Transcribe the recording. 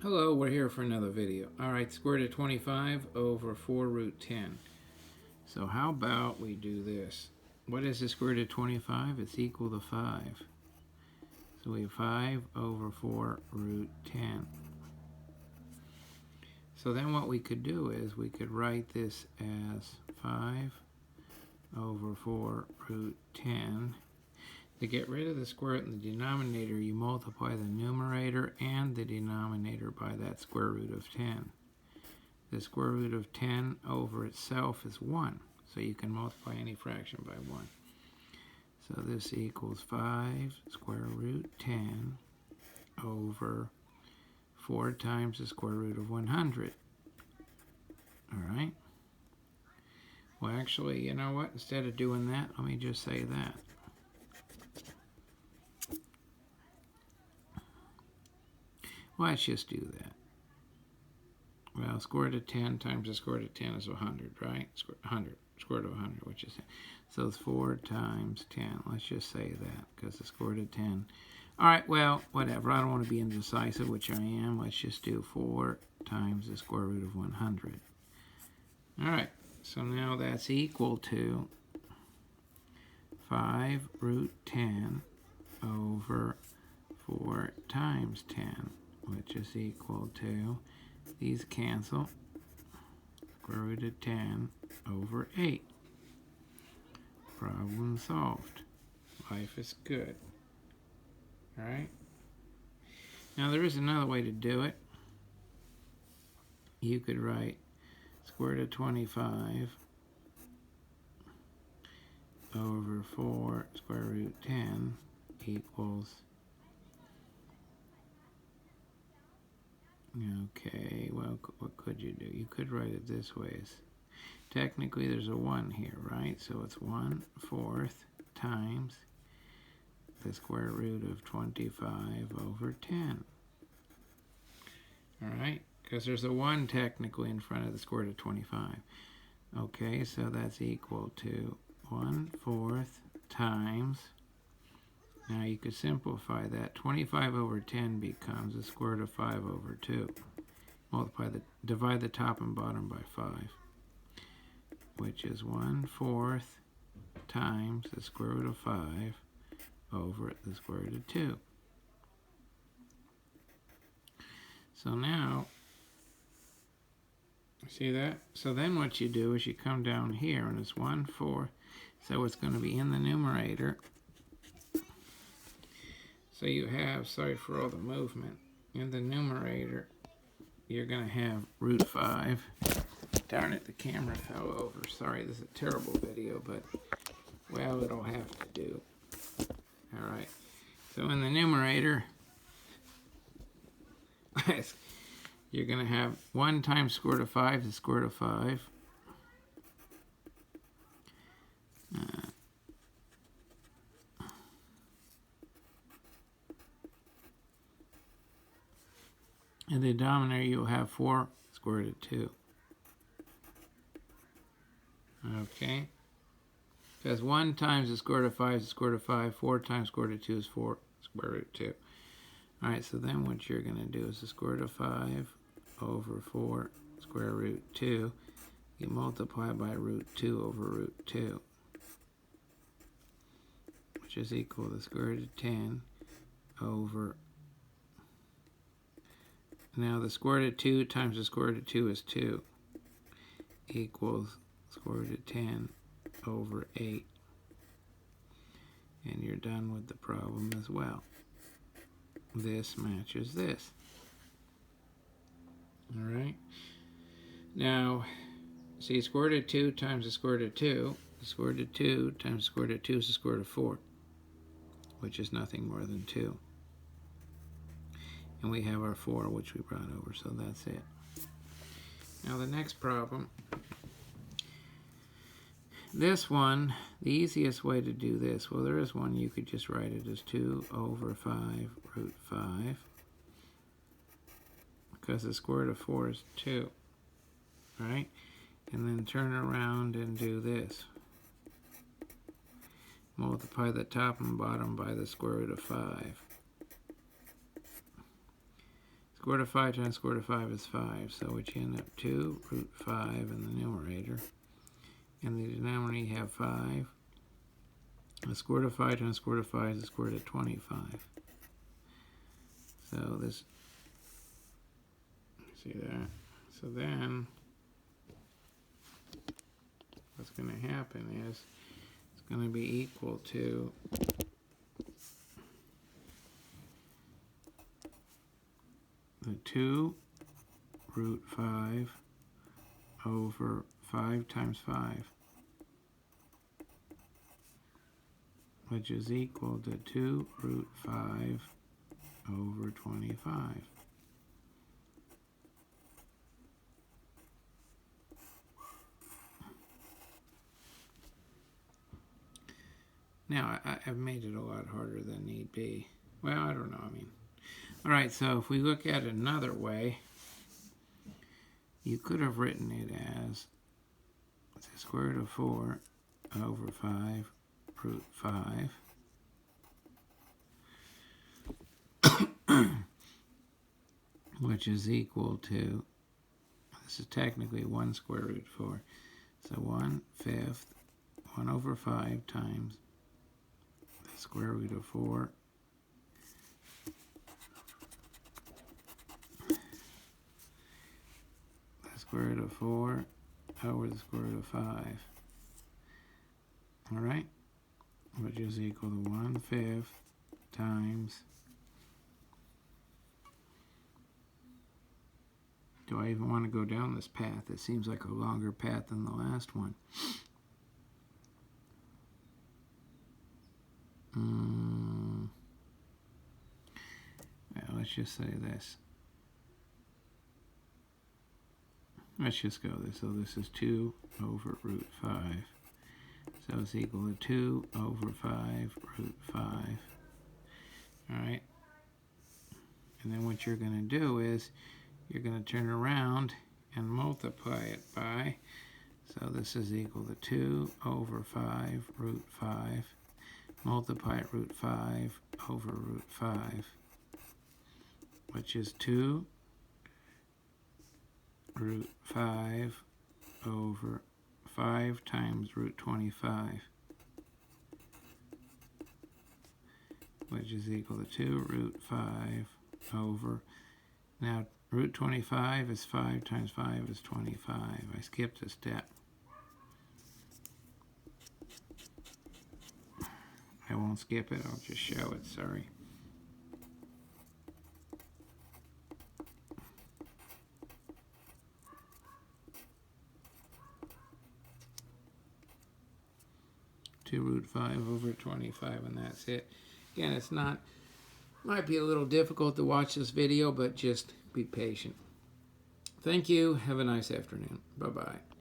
Hello, we're here for another video. Alright, square root of 25 over 4 root 10. So how about we do this? What is the square root of 25? It's equal to 5. So we have 5 over 4 root 10. So then what we could do is we could write this as 5 over 4 root 10. To get rid of the square root in the denominator, you multiply the numerator and the denominator by that square root of 10. The square root of 10 over itself is 1, so you can multiply any fraction by 1. So this equals 5 square root 10 over 4 times the square root of 100. All right? Well, actually, you know what? Instead of doing that, let me just say that. Well, let's just do that. Well, square root of 10 times the square root of 10 is 100, right? 100, square root of 100, which is 10. So it's 4 times 10. Let's just say that, because the square root of 10. All right, well, whatever. I don't want to be indecisive, which I am. Let's just do 4 times the square root of 100. All right, so now that's equal to 5 root 10 over 4 times 10, which is equal to, these cancel, square root of 10 over 8. Problem solved. Life is good. All right? Now there is another way to do it. You could write square root of 25 over 4 square root 10 equals, okay, well, what could you do? You could write it this way. Technically, there's a 1 here, right? So it's 1/4 times the square root of 25 over 10. All right? Because there's a 1 technically in front of the square root of 25. Okay, so that's equal to 1/4 times, now you could simplify that. 25 over 10 becomes the square root of 5 over 2. Divide the top and bottom by 5, which is 1/4 times the square root of 5 over the square root of 2. So now, see that? So then what you do is you come down here, and it's 1/4. So it's going to be in the numerator. So you have, sorry for all the movement, in the numerator, you're going to have root 5. Darn it, the camera fell over. Sorry, this is a terrible video, but, well, it'll have to do. All right. So in the numerator, you're going to have 1 times square root of 5 is square root of 5. In the denominator, you'll have 4 square root of 2. Okay? Because 1 times the square root of 5 is the square root of 5. 4 times square root of 2 is 4 square root of 2. All right, so then what you're going to do is the square root of 5 over 4 square root 2. You multiply by root 2 over root 2, which is equal to the square root of 10 over, now the square root of 2 times the square root of 2 is 2, equals square root of 10 over 8. And you're done with the problem as well. This matches this. All right. Now, see, square root of 2 times the square root of 2. The square root of 2 times the square root of 2 is the square root of 4, which is nothing more than 2. And we have our 4, which we brought over, so that's it. Now the next problem, this one, the easiest way to do this, well, there is one, you could just write it as 2 over 5 root 5, because the square root of 4 is 2, right? And then turn around and do this. Multiply the top and bottom by the square root of 5. Square root of 5 times square root of 5 is 5. So what you end up 2 root 5 in the numerator. In the denominator you have 5. The square root of 5 times square root of 5 is the square root of 25. So this, see that? So then, what's going to happen is, it's going to be equal to the 2 root 5 over 5 times 5, which is equal to 2 root 5 over 25. Now, I've made it a lot harder than need be. Well, I don't know, I mean. Alright, so if we look at it another way, you could have written it as the square root of 4 over 5 root 5. Which is equal to, this is technically 1 square root 4. So 1/5, 1 over 5 times the square root of 4 the square root of 4 over the square root of 5. Alright? Which is equal to 1/5 times, do I even want to go down this path? It seems like a longer path than the last one. Well, let's just say this. Let's just go this. So this is 2 over root 5. So it's equal to 2 over 5 root 5. Alright? And then what you're going to do is, you're going to turn around and multiply it by, so this is equal to 2 over 5 root 5, multiply root 5 over root 5, which is 2 root 5 over 5 times root 25, which is equal to 2 root 5 over, now root 25 is 5 times 5 is 25. I skipped a step. I won't skip it, I'll just show it, sorry. Root 5 over 25, and that's it. Again, it's not, might be a little difficult to watch this video, but just be patient. Thank you. Have a nice afternoon. Bye-bye.